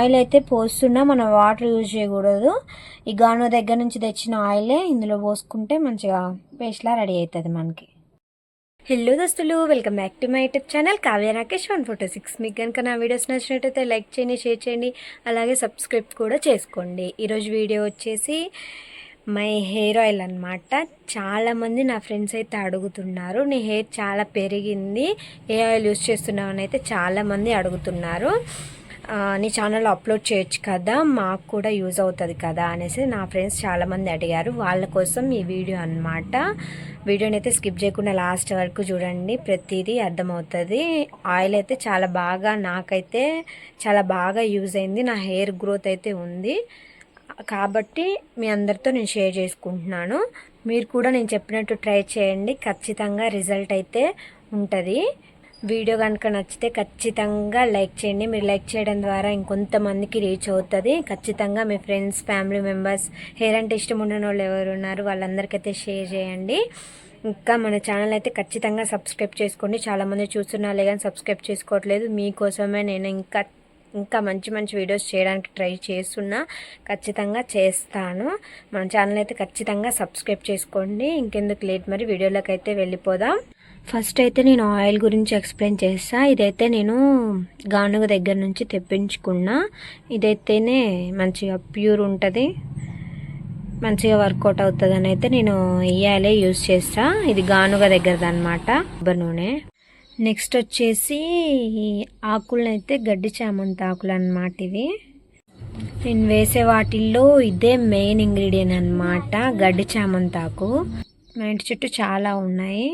Oil అయితే పోస్తున్నా, మనం water use చేయకూడదు. ఈ గాను దగ్గర నుంచి తెచ్చిన ఆయిలే ఇందులో పోసుకుంటే మంచిగా పేస్ట్లా రెడీ అవుతుంది మనకి. హలో దోస్తులు, welcome back to my YouTube channel Kavya Rakesh 146. మీకు కనుక నా వీడియోస్ నచ్చినట్టయితే లైక్ చేయండి, షేర్ చేయండి, అలాగే సబ్స్క్రైబ్ కూడా చేసుకోండి. ఈరోజు వీడియో వచ్చేసి మై హెయిర్ ఆయిల్ అనమాట. చాలామంది నా ఫ్రెండ్స్ అయితే అడుగుతున్నారు, నీ హెయిర్ చాలా పెరిగింది, ఏ ఆయిల్ యూస్ చేస్తున్నావు అని అయితే చాలామంది అడుగుతున్నారు. నీ ఛానల్లో అప్లోడ్ చేయొచ్చు కదా, మాకు కూడా యూజ్ అవుతుంది కదా అనేసి నా ఫ్రెండ్స్ చాలామంది అడిగారు. వాళ్ళ కోసం ఈ వీడియో అనమాట. వీడియోని అయితే స్కిప్ చేయకుండా లాస్ట్ వరకు చూడండి, ప్రతిదీ అర్థమవుతుంది. ఆయిల్ అయితే చాలా బాగా, నాకైతే చాలా బాగా యూజ్ అయింది. నా హెయిర్ గ్రోత్ అయితే ఉంది కాబట్టి మీ అందరితో నేను షేర్ చేసుకుంటున్నాను. మీరు కూడా నేను చెప్పినట్టు ట్రై చేయండి, ఖచ్చితంగా రిజల్ట్ అయితే ఉంటుంది. వీడియో కనుక నచ్చితే ఖచ్చితంగా లైక్ చేయండి. మీరు లైక్ చేయడం ద్వారా ఇంకొంతమందికి రీచ్ అవుతుంది. ఖచ్చితంగా మీ ఫ్రెండ్స్, ఫ్యామిలీ మెంబర్స్, హెయిర్ అంటే ఇష్టం ఉన్న వాళ్ళు ఎవరు ఉన్నారు వాళ్ళందరికైతే షేర్ చేయండి. ఇంకా మన ఛానల్ అయితే ఖచ్చితంగా సబ్స్క్రైబ్ చేసుకోండి. చాలామంది చూస్తున్నారులే కానీ సబ్స్క్రైబ్ చేసుకోవట్లేదు. మీకోసమే నేను ఇంకా మంచి మంచి వీడియోస్ చేయడానికి ట్రై చేస్తున్నా, ఖచ్చితంగా చేస్తాను. మన ఛానల్ అయితే ఖచ్చితంగా సబ్స్క్రైబ్ చేసుకోండి. ఇంకెందుకు లేట్, మరి వీడియోలోకి అయితే వెళ్ళిపోదాం. ఫస్ట్ అయితే నేను ఆయిల్ గురించి ఎక్స్ప్లెయిన్ చేస్తా. ఇదైతే నేను గానుగ దగ్గర నుంచి తెప్పించుకున్నా. ఇదైతేనే మంచిగా ప్యూర్ ఉంటుంది, మంచిగా వర్కౌట్ అవుతుంది అని అయితే నేను ఈ ఆయిలే యూజ్ చేస్తా. ఇది గానుగ దగ్గరది అనమాట, కొబ్బరి నూనె. నెక్స్ట్ వచ్చేసి ఆకులను అయితే గడ్డి చామంతి ఆకులు అన్నమాట. ఇవి నేను వేసే వాటిల్లో ఇదే మెయిన్ ఇంగ్రీడియంట్ అనమాట, గడ్డి చామంతి ఆకు. మా ఇంటి చుట్టూ చాలా ఉన్నాయి.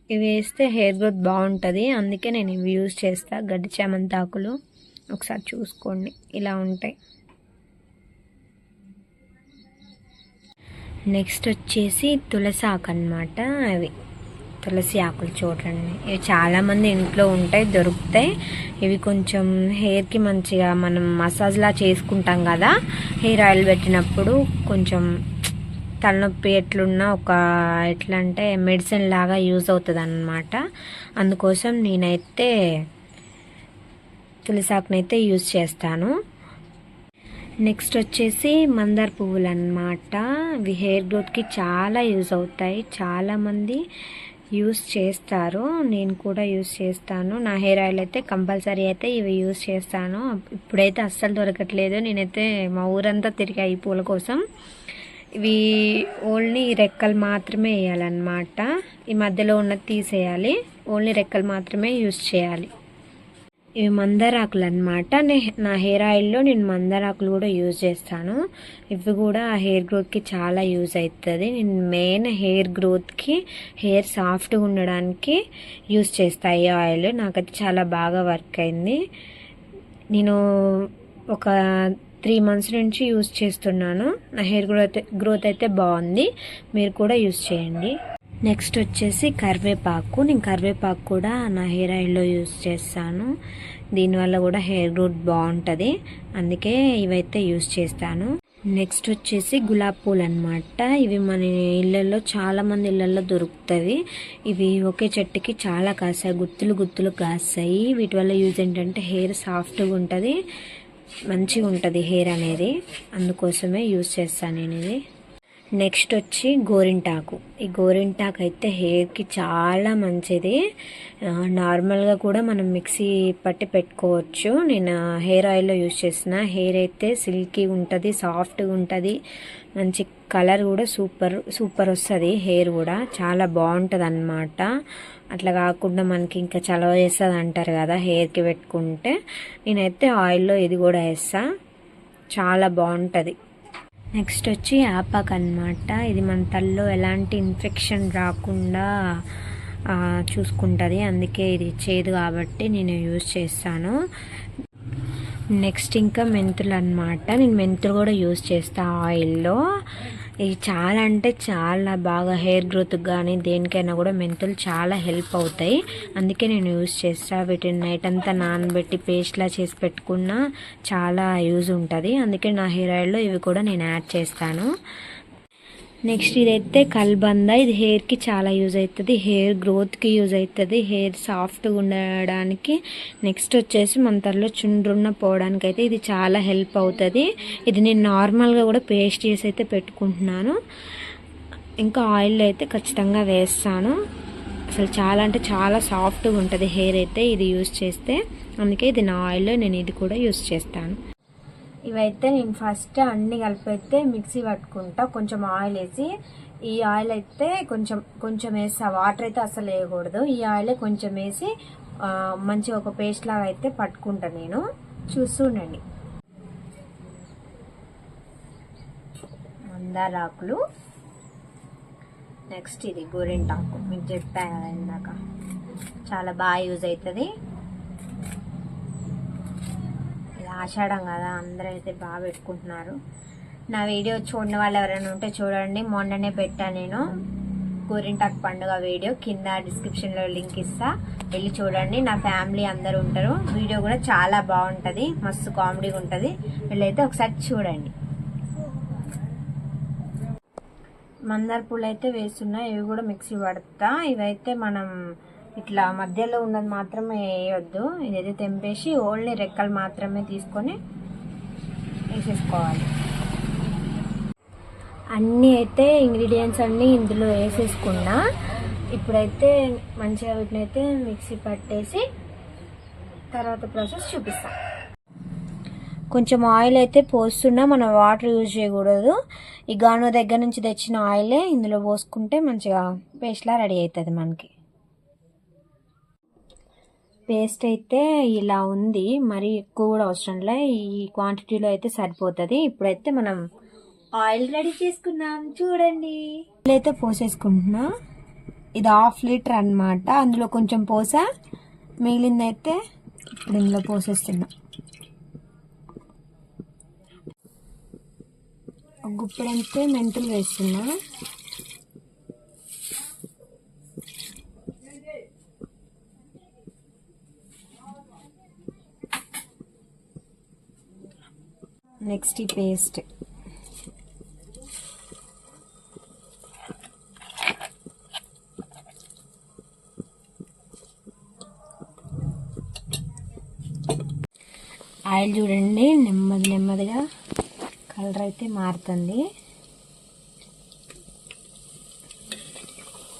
ఇవి వేస్తే హెయిర్ గ్రోత్ బాగుంటుంది, అందుకే నేను ఇవి యూజ్ చేస్తా. గడ్డి చామంతి ఆకులు ఒకసారి చూసుకోండి, ఇలా ఉంటాయి. నెక్స్ట్ వచ్చేసి తులసి ఆకు అనమాట. అవి తులసి ఆకులు చూడండి, ఇవి చాలామంది ఇంట్లో ఉంటాయి, దొరుకుతాయి. ఇవి కొంచెం హెయిర్కి మంచిగా మనం మసాజ్లా చేసుకుంటాం కదా, హెయిర్ ఆయిల్ పెట్టినప్పుడు కొంచెం తలనొప్పి ఎట్లున్నా ఎట్లా అంటే మెడిసిన్ లాగా యూజ్ అవుతుంది అన్నమాట. అందుకోసం నేనైతే తులసాకునైతే యూజ్ చేస్తాను. నెక్స్ట్ వచ్చేసి మందార పువ్వులు అన్నమాట. ఇవి హెయిర్ గ్రోత్కి చాలా యూజ్ అవుతాయి, చాలామంది యూజ్ చేస్తారు, నేను కూడా యూజ్ చేస్తాను. నా హెయిర్ ఆయిల్ అయితే కంపల్సరీ అయితే ఇవి యూజ్ చేస్తాను. ఇప్పుడైతే అస్సలు దొరకట్లేదు, నేనైతే మా ఊరంతా తిరిగా ఈ పూల కోసం. ఇవి ఓన్లీ రెక్కలు మాత్రమే వేయాలన్నమాట, ఈ మధ్యలో ఉన్నది తీసేయాలి, ఓన్లీ రెక్కలు మాత్రమే యూజ్ చేయాలి. ఇవి మందారాకులు అనమాట. నా హెయిర్ ఆయిల్లో నేను మందారాకులు కూడా యూజ్ చేస్తాను. ఇవి కూడా హెయిర్ గ్రోత్కి చాలా యూజ్ అవుతుంది. నేను మెయిన్ హెయిర్ గ్రోత్కి, హెయిర్ సాఫ్ట్గా ఉండడానికి యూజ్ చేస్తాను ఈ ఆయిల్. నాకైతే చాలా బాగా వర్క్ అయింది. నేను ఒక 3 months నుంచి యూజ్ చేస్తున్నాను. నా హెయిర్ గ్రోత్ అయితే బాగుంది, మీరు కూడా యూజ్ చేయండి. నెక్స్ట్ వచ్చేసి కరివేపాకు. నేను కరివేపాకు కూడా నా హెయిర్ ఆయిల్లో యూజ్ చేస్తాను. దీనివల్ల కూడా హెయిర్ గ్రోత్ బాగుంటుంది, అందుకే ఇవైతే యూజ్ చేస్తాను. నెక్స్ట్ వచ్చేసి గులాబీ పూలు అనమాట. ఇవి మన ఇళ్ళల్లో, చాలామంది ఇళ్ళల్లో దొరుకుతాయి. ఇవి ఒకే చెట్టుకి చాలా కాస్తాయి, గుత్తులు గుత్తులు కాస్తాయి. వీటి వల్ల యూజ్ ఏంటంటే హెయిర్ సాఫ్ట్గా ఉంటుంది, మంచిగా ఉంటుంది హెయిర్ అనేది, అందుకోసమే యూజ్ చేస్తాను నేను ఇది. నెక్స్ట్ వచ్చి గోరింటాకు. ఈ గోరింటాకు అయితే హెయిర్కి చాలా మంచిది. నార్మల్గా కూడా మనం మిక్సీ పట్టి పెట్టుకోవచ్చు. నేను హెయిర్ ఆయిల్లో యూజ్ చేసిన. హెయిర్ అయితే సిల్కీ ఉంటుంది, సాఫ్ట్గా ఉంటుంది, మంచి కలర్ కూడా సూపర్ వస్తుంది. హెయిర్ కూడా చాలా బాగుంటుంది అన్నమాట. అట్లా కాకుండా మనకి ఇంకా చలవ చేస్తుంది అంటారు కదా హెయిర్కి పెట్టుకుంటే, నేనైతే ఆయిల్లో ఇది కూడా వేస్తా, చాలా బాగుంటుంది. నెక్స్ట్ వచ్చి ఆపాకు అనమాట. ఇది మన తలలో ఎలాంటి ఇన్ఫెక్షన్ రాకుండా చూసుకుంటుంది, అందుకే ఇది చేదు కాబట్టి నేను యూజ్ చేస్తాను. నెక్స్ట్ ఇంకా మెంతులు అనమాట. నేను మెంతులు కూడా యూజ్ చేస్తాను ఆయిల్లో. ఇవి చాలా అంటే చాలా బాగా హెయిర్ గ్రోత్కి కానీ దేనికైనా కూడా మెంతులు చాలా హెల్ప్ అవుతాయి, అందుకే నేను యూజ్ చేస్తాను. వీటిని నైట్ అంతా నానబెట్టి పేస్ట్లా చేసి పెట్టుకున్నా చాలా యూజ్ ఉంటుంది, అందుకే నా హెయిర్ ఆయిల్లో ఇవి కూడా నేను యాడ్ చేస్తాను. నెక్స్ట్ ఇదైతే కల్బంద. ఇది హెయిర్కి చాలా యూజ్ అవుతుంది, హెయిర్ గ్రోత్కి యూజ్ అవుతుంది, హెయిర్ సాఫ్ట్గా ఉండడానికి. నెక్స్ట్ వచ్చేసి మన తలలో చుండ్రున్న పోవడానికి అయితే ఇది చాలా హెల్ప్ అవుతుంది. ఇది నేను నార్మల్గా కూడా పేస్ట్ చేసి అయితే పెట్టుకుంటున్నాను. ఇంకా ఆయిల్ అయితే ఖచ్చితంగా వేస్తాను. అసలు చాలా అంటే చాలా సాఫ్ట్గా ఉంటుంది హెయిర్ అయితే ఇది యూజ్ చేస్తే. అందుకే ఇది నా ఆయిల్, నేను ఇది కూడా యూజ్ చేస్తాను. ఇవైతే నేను ఫస్ట్ అన్నీ కలిపి అయితే మిక్సీ పట్టుకుంటా, కొంచెం ఆయిల్ వేసి. ఈ ఆయిల్ అయితే కొంచెం వేస్తా, వాటర్ అయితే అసలు వేయకూడదు. ఈ ఆయిల్ కొంచెం వేసి మంచిగా ఒక పేస్ట్ లాగా అయితే పట్టుకుంటా నేను. చూస్తుండండి. మందారాకులు, నెక్స్ట్ ఇది గోరింటాకు. మీకు చెప్పాను కదా ఇందాక, చాలా బాగా యూజ్ అవుతుంది. ఆషాఢం కదా, అందరూ అయితే బాగా పెట్టుకుంటున్నారు. నా వీడియో చూడని వాళ్ళు ఎవరైనా ఉంటే చూడండి, మొన్ననే పెట్టా నేను గోరింటాకు పండుగ వీడియో. కింద డిస్క్రిప్షన్లో లింక్ ఇస్తా, వెళ్ళి చూడండి. నా ఫ్యామిలీ అందరూ ఉంటారు. వీడియో కూడా చాలా బాగుంటుంది, మస్తు కామెడీగా ఉంటుంది. వీళ్ళైతే ఒకసారి చూడండి. మందార పూలు అయితే వేస్తున్నా, ఇవి కూడా మిక్సీ పడతా. ఇవైతే మనం ఇట్లా మధ్యలో ఉన్నది మాత్రమే వేయొద్దు, ఇదైతే తెంపేసి ఓన్లీ రెక్కలు మాత్రమే తీసుకొని వేసేసుకోవాలి. అన్నీ అయితే ఇంగ్రీడియంట్స్ అన్నీ ఇందులో వేసేసుకున్నా. ఇప్పుడైతే మంచిగా వీటిని అయితే మిక్సీ పట్టేసి తర్వాత ప్రాసెస్ చూపిస్తాం. కొంచెం ఆయిల్ అయితే పోస్తున్నా, మనం వాటర్ యూజ్ చేయకూడదు. ఈ గాను దగ్గర నుంచి తెచ్చిన ఆయిలే ఇందులో పోసుకుంటే మంచిగా పేస్ట్లా రెడీ అవుతుంది మనకి. పేస్ట్ అయితే ఇలా ఉంది, మరి ఎక్కువ కూడా అవసరం లే, ఈ క్వాంటిటీలో అయితే సరిపోతుంది. ఇప్పుడైతే మనం ఆయిల్ రెడీ చేసుకున్నాం, చూడండి. అయితే పోసేసుకుంటున్నా. ఇది 1/2 లీటర్ అన్నమాట. అందులో కొంచెం పోసా, మిగిలిందైతే ఇప్పుడు ఇందులో పోసేస్తున్నా. గుప్పెడంతే మెంతులు వేస్తున్నా. నెక్స్ట్ ఈ పేస్ట్, ఆయిల్ చూడండి నెమ్మదిగా కలర్ అయితే మారుతుంది.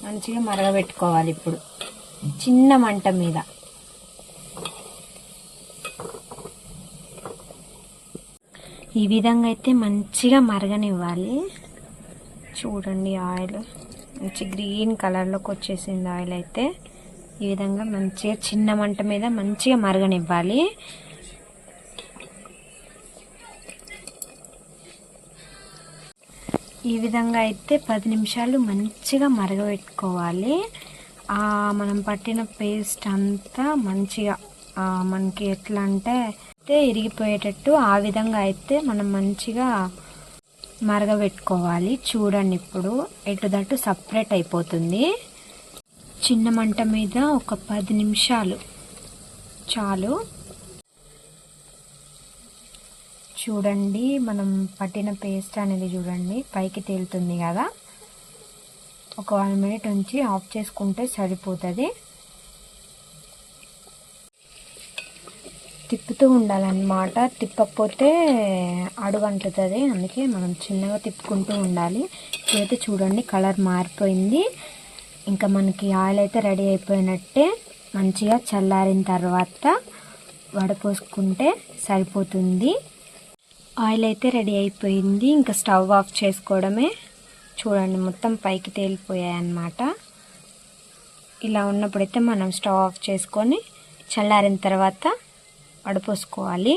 మంచిగా మరగబెట్టుకోవాలి ఇప్పుడు చిన్న మంట మీద. ఈ విధంగా అయితే మంచిగా మరగనివ్వాలి. చూడండి ఆయిల్ మంచి గ్రీన్ కలర్లోకి వచ్చేసింది. ఆయిల్ అయితే ఈ విధంగా మంచిగా చిన్న మంట మీద మంచిగా మరగనివ్వాలి. ఈ విధంగా అయితే 10 నిమిషాలు మంచిగా మరగబెట్టుకోవాలి. మనం పట్టిన పేస్ట్ అంతా మంచిగా మనకి ఎట్లా అంటే ఇరిగిపోయేటట్టు ఆ విధంగా అయితే మనం మంచిగా మరగబెట్టుకోవాలి. చూడండి ఇప్పుడు ఎటుదట్టు సపరేట్ అయిపోతుంది. చిన్న మంట మీద ఒక 10 నిమిషాలు చాలు. చూడండి మనం పట్టిన పేస్ట్ అనేది చూడండి పైకి తేలుతుంది కదా. ఒక 1 మినిట్ ఉంచి ఆఫ్ చేసుకుంటే సరిపోతుంది. తిప్పుతూ ఉండాలన్నమాట, తిప్పకపోతే అడుగంటుతుంది. అందుకే మనం చిన్నగా తిప్పుకుంటూ ఉండాలి. ఇదైతే చూడండి కలర్ మారిపోయింది. ఇంకా మనకి ఆయిల్ అయితే రెడీ అయిపోయినట్టే. మంచిగా చల్లారిన తర్వాత వడపోసుకుంటే సరిపోతుంది. ఆయిల్ అయితే రెడీ అయిపోయింది. ఇంకా స్టవ్ ఆఫ్ చేసుకోవడమే. చూడండి మొత్తం పైకి తేలిపోయాయి అన్నమాట. ఇలా ఉన్నప్పుడైతే మనం స్టవ్ ఆఫ్ చేసుకొని చల్లారిన తర్వాత వడపోసుకోవాలి.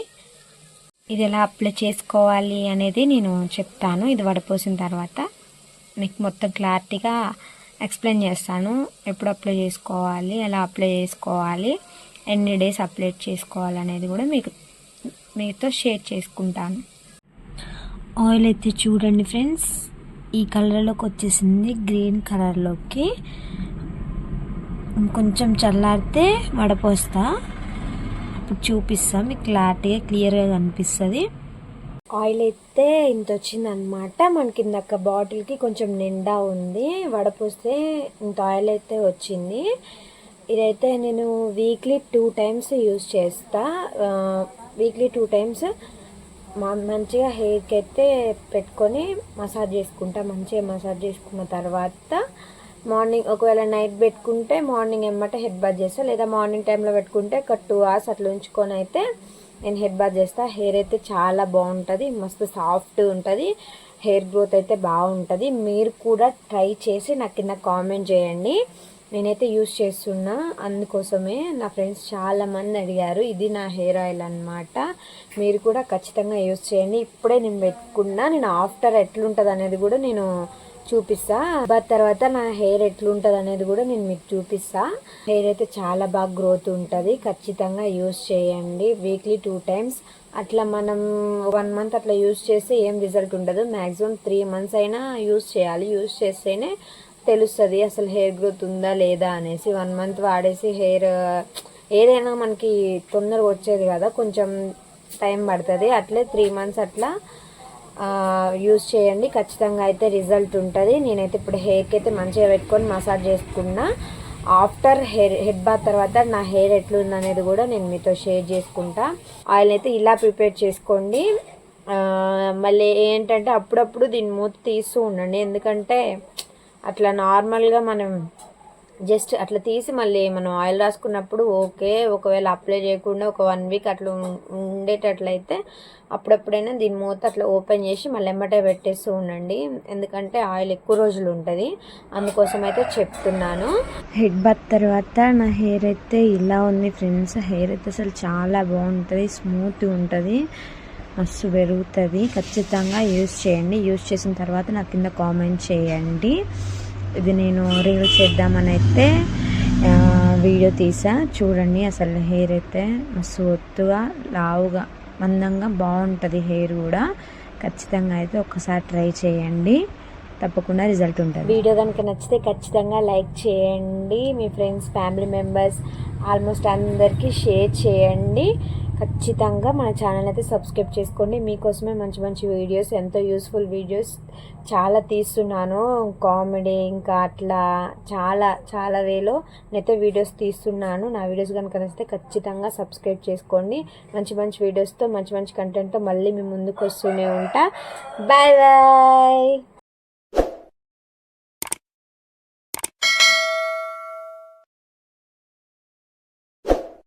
ఇది ఎలా అప్లై చేసుకోవాలి అనేది నేను చెప్తాను. ఇది వడపోసిన తర్వాత మీకు మొత్తం క్లారిటీగా ఎక్స్ప్లెయిన్ చేస్తాను. ఎప్పుడు అప్లై చేసుకోవాలి, ఎలా అప్లై చేసుకోవాలి, ఎన్ని డేస్ అప్లై చేసుకోవాలి అనేది కూడా మీతో షేర్ చేసుకుంటాను. ఆయిల్ అయితే చూడండి ఫ్రెండ్స్ ఈ కలర్లోకి వచ్చేసింది, గ్రీన్ కలర్లోకి. కొంచెం చల్లారితే వడపోస్తా, అప్పుడు చూపిస్తా, మీకు క్లియర్గా కనిపిస్తుంది. ఆయిల్ అయితే ఇంత వచ్చిందనమాట. మనకి ఇందాక బాటిల్కి కొంచెం నిండా ఉంది, వడపోస్తే ఇంత ఆయిల్ అయితే వచ్చింది. ఇదైతే నేను వీక్లీ 2 టైమ్స్ యూజ్ చేస్తా. వీక్లీ 2 టైమ్స్ మంచిగా హెయిర్కి అయితే పెట్టుకొని మసాజ్ చేసుకుంటా. మంచిగా మసాజ్ చేసుకున్న తర్వాత మార్నింగ్ ఒకవేళ నైట్ పెట్టుకుంటే మార్నింగ్ ఎమ్మటే హెడ్ బాత్ చేస్తా, లేదా మార్నింగ్ టైంలో పెట్టుకుంటే ఒక 2 hours అట్లా ఉంచుకొని అయితే నేను హెడ్ బాత్ చేస్తా. హెయిర్ అయితే చాలా బాగుంటుంది, మస్తు సాఫ్ట్ ఉంటుంది, హెయిర్ గ్రోత్ అయితే బాగుంటుంది. మీరు కూడా ట్రై చేసి నాకు కింద కామెంట్ చేయండి. నేనైతే యూస్ చేస్తున్నా, అందుకోసమే నా ఫ్రెండ్స్ చాలామంది అడిగారు. ఇది నా హెయిర్ ఆయిల్ అనమాట. మీరు కూడా ఖచ్చితంగా యూస్ చేయండి. ఇప్పుడే నేను పెట్టుకున్నా, నేను ఆఫ్టర్ ఎట్లుంటుంది అనేది కూడా నేను చూపిస్తా. బట్ తర్వాత నా హెయిర్ ఎట్లుంటుంది అనేది కూడా నేను మీకు చూపిస్తా. హెయిర్ అయితే చాలా బాగా గ్రోత్ ఉంటుంది. ఖచ్చితంగా యూస్ చేయండి. వీక్లీ 2 టైమ్స్ అట్లా మనం 1 month అట్లా యూస్ చేస్తే ఏం రిజల్ట్ ఉండదు. మ్యాక్సిమం 3 months అయినా యూస్ చేయాలి. యూస్ చేస్తేనే తెలుస్తుంది అసలు హెయిర్ గ్రోత్ ఉందా లేదా అనేసి. 1 month వాడేసి హెయిర్ ఏదైనా మనకి తొందరగా వచ్చేది కదా, కొంచెం టైం పడుతుంది. అట్లే 3 months అట్లా యూస్ చేయండి, ఖచ్చితంగా అయితే రిజల్ట్ ఉంటుంది. నేనైతే ఇప్పుడు హెయిర్కి అయితే మంచిగా పెట్టుకొని మసాజ్ చేసుకున్నా. ఆఫ్టర్ హెడ్ బాత్ తర్వాత నా హెయిర్ ఎట్లుంది అనేది కూడా నేను మీతో షేర్ చేసుకుంటా. ఆయిల్ అయితే ఇలా ప్రిపేర్ చేసుకోండి. మళ్ళీ ఏంటంటే అప్పుడప్పుడు దీన్ని మూత తీస్తూ ఉండండి, ఎందుకంటే అట్లా నార్మల్గా మనం జస్ట్ అట్లా తీసి మళ్ళీ మనం ఆయిల్ రాసుకున్నప్పుడు ఓకే. ఒకవేళ అప్లై చేయకుండా ఒక 1 week అట్లా ఉండేటట్లయితే అప్పుడప్పుడైనా దీని మూత అట్లా ఓపెన్ చేసి మళ్ళీ ఎమ్మటే పెట్టేస్తూ ఉండండి, ఎందుకంటే ఆయిల్ ఎక్కువ రోజులు ఉంటుంది. అందుకోసం అయితే చెప్తున్నాను. హెడ్ బాత్ తర్వాత నా హెయిర్ అయితే ఇలా ఉంది ఫ్రెండ్స్. హెయిర్ అయితే అసలు చాలా బాగుంటుంది, స్మూత్ ఉంటుంది, మస్తు పెరుగుతుంది. ఖచ్చితంగా యూస్ చేయండి. యూస్ చేసిన తర్వాత నాకు కింద కామెంట్ చేయండి. ఇది నేను రీల్స్ చేద్దామని అయితే వీడియో తీసా, చూడండి. అసలు హెయిర్ అయితే మస్తు ఒత్తుగా లావుగా మందంగా బాగుంటుంది హెయిర్ కూడా. ఖచ్చితంగా అయితే ఒక్కసారి ట్రై చేయండి, తప్పకుండా రిజల్ట్ ఉంటుంది. వీడియో కనుక నచ్చితే ఖచ్చితంగా లైక్ చేయండి. మీ ఫ్రెండ్స్, ఫ్యామిలీ మెంబర్స్ ఆల్మోస్ట్ అందరికీ షేర్ చేయండి. ఖచ్చితంగా మన ఛానల్ అయితే సబ్స్క్రైబ్ చేసుకోండి. మీకోసమే మంచి మంచి వీడియోస్, ఎంతో యూస్ఫుల్ వీడియోస్ చాలా తీస్తున్నాను. కామెడీ ఇంకా అట్లా చాలా చాలా వేలో నేనైతే వీడియోస్ తీస్తున్నాను. నా వీడియోస్ కనుక నచ్చితే ఖచ్చితంగా సబ్స్క్రైబ్ చేసుకోండి. మంచి మంచి వీడియోస్తో, మంచి మంచి కంటెంట్తో మళ్ళీ మీ ముందుకు వస్తూనే ఉంటా. Bye bye.